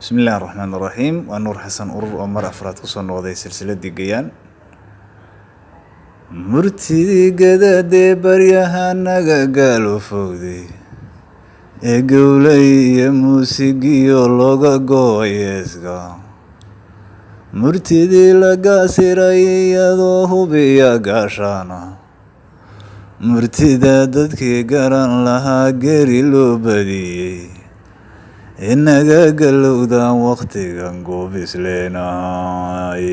بسم الله الرحمن الرحيم ونور حسن أرور ومر أفراد كسون وضعي سلسلة ديجيان مرتدي قدادي بريها نغا قالوا فوقدي قولي موسيقي لوغا قويسقا مرتدي لقا سيري يدوه بيا قاشانا مرتدا ددكي قران لها قري لو بديي inaga galowdaan waqtigan goobisleenay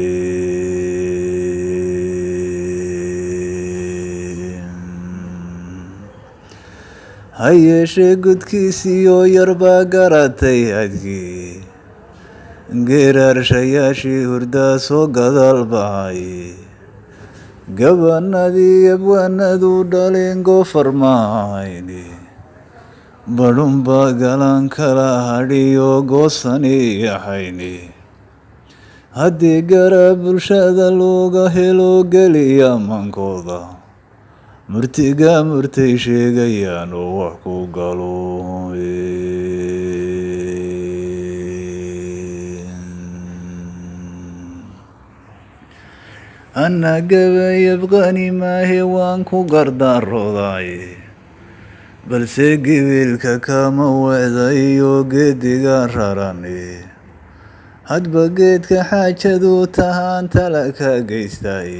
ha yeeshee gudkiisiiyoo yarbaa garatay hadkii geeraarshayaashii hurdaa soo gadaal bahay gabanadii yabwaanadu dhaleen goofar mahayni badhunba galaan kala hadhiyo goosani yaxayni haddii garaa bulshada looga helo geliya mankooda murtiga murtay sheegayaan oo wax ku galo anna gabayabqani maahe waan ku gardaarooday balse gibilka kama wecdayo geediga rarani hadba geedka xaajadu tahaan tala ka geystay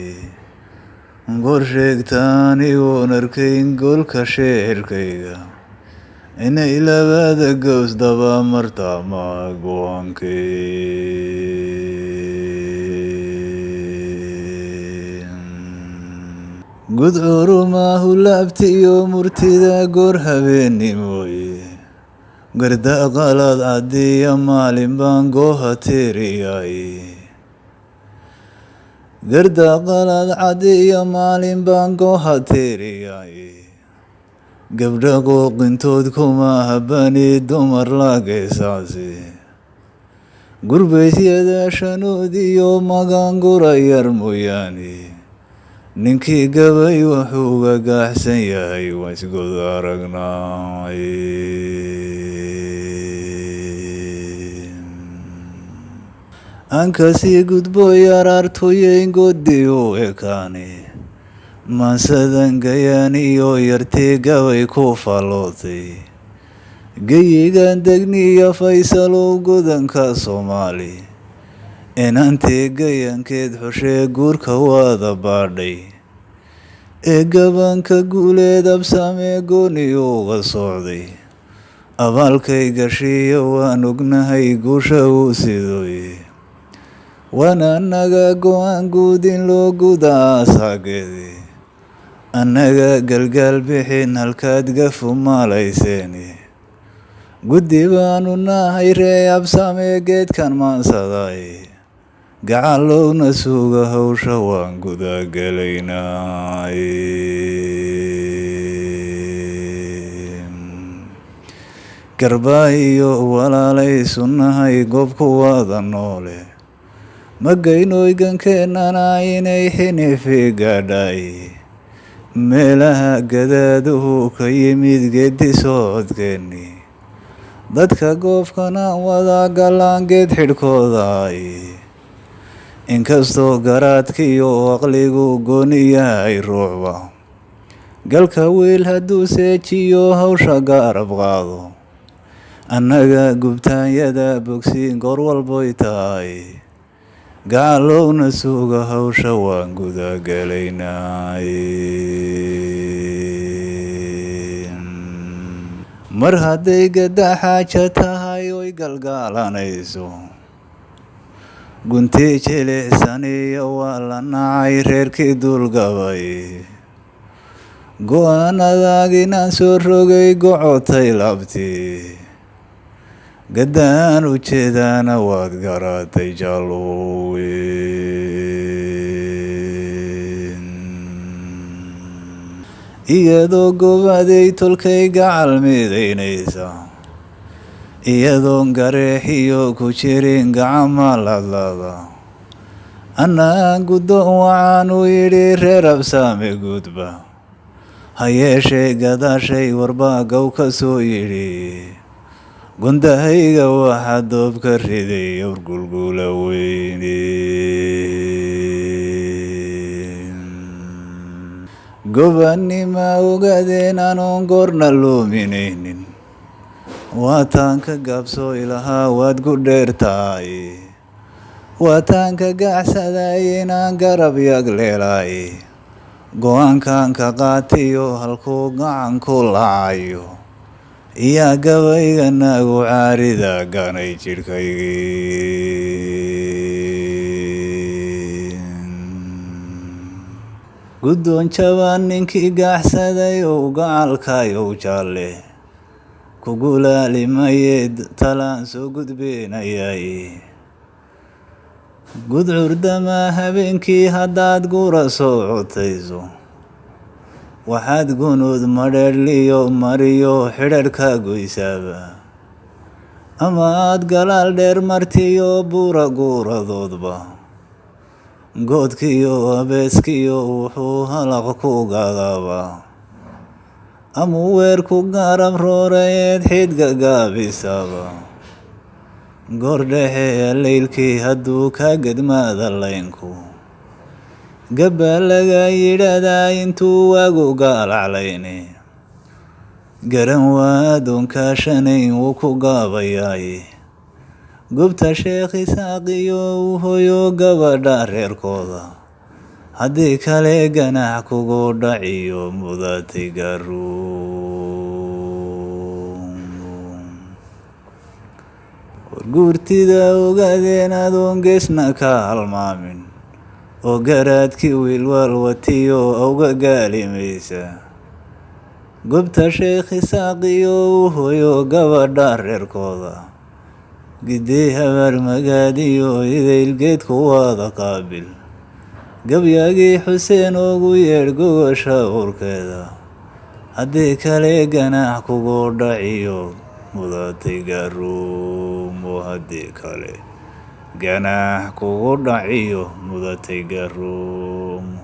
goor sheegtaan igoon arkayn goolka sheerkayga inay labada gows daba marta ma go-aankay gudcurumahu laabtiyo murtida goor habeennimooye garda qalad caddiya maalin baan gooha tiriyay garda qalad caddiya maalin baan gooha tiriyay gabdha qooqintood kuma habani dumar lagaysaasi gurbeysyada shanood iyo magaangura yar mooyaane ninkii gabay wuxuu ga gaaxsan yahay waan isgood aragnay aan kasii gudbo yaraartoyeyn goodi u ekaani maansadan gayaan iyo yartii gabay ku fallootay geyigan degniya faysalow godanka soomaali inantii gayankeed xoshee guurka waada baadhay ee gabanka guuleed absamee gooni uga socday abaalkay gashiya waan ognahay guusha uu sidoy waana annaga go-aan guud in loo guda asaageedi annaga galgaal bixin halkaad gafu maalayseeni guddi baanu nahay ree absamee geedkan maansaday gacalowna suuga hawsha waan gudagelaynay garbaa iyo walaalay sunnahay goobku waada noole magaynoygankeenana inay xinifi gaadhay meelaha gadaaduhu ka yimid geedi socodkeeni dadka goobkana wada galaan geed xidhkooday inkastoo garaadkiiyo aqligu gooni yahay ruuxba galka wiil hadduu seejiyo hawsha gaarab qaado annaga gubtaanyada bogsiin goor walboy tahay gacalowna suuga hawsha waan gudagelaynay mar hadday gadda xaaja tahay oy galgaalanayso gunti jilicsaniyo waa la nacay reerkii duulgabay go-aanadaag inaan soo rogay gocotay labtii gaddaan ujeedaana waad garatay jaalooweyn iyadoo gobaday tolkay gacal midaynaysa iyadoon gareexiyo ku jirin gacama ladlada annaan guddoon waxaan u yidhi reer absaame gudba ha yeeshee gadaashay warbaa gow ka soo yidhi gundahayga waxaa doob ka riday awrgulgula weyne gobannima ogaadeen anoon goorna loominaynin waataan ka gaabsoo ilahaa waad ku dheertahay waataan ka gacsaday inaan garab yagleelay go-aankan ka qaatiyo halkuu gacanku lacayo iyaa gabayga nagu caarida ganay jidhkaygii guddoon jabaan ninkii gaacsaday ou gacalkayow jaalle kugulaalimayee talaan soo gudbeenayay gudcurdamaa habeenkii haddaad gura soo cotayso waxaad gunuud madheedhliyo mariyo xidharhka goysaaba ama aad galaal dheer martiyo buura guuradoodba goodkiyo abeeskiyo wuxuu halaq ku gadaaba amuu weerku gaarab rooreed xidhga gaabisaba goor dhexe leylkii hadduu ka gedmaada laynku gabbaa laga yidhaahdaa intuu waagu gaalaclayne garan waa adoonkaashanayn wuu ku gaabayaay gubta sheekh isaaqiyo uu hoyo gabadha reerkooda haddii kale ganax kugu dhaciyo mudatay garuun warguurtida ogaadeen adoon geesna ka halmaamin oo garaadkii wiilwaal watiyo awga gaalimaysa gubta sheekh isaaqiyo uu hoyo gabadha reerkooda gidey habaar magaadiyo idaylgeedku waada qaabil gabyaagii xuseen oogu yeedh gogosha urkeeda haddii kale ganax kugu dhaciyo mudatay garuumo haddii kale ganax kugu dhaciyo mudatay garuumo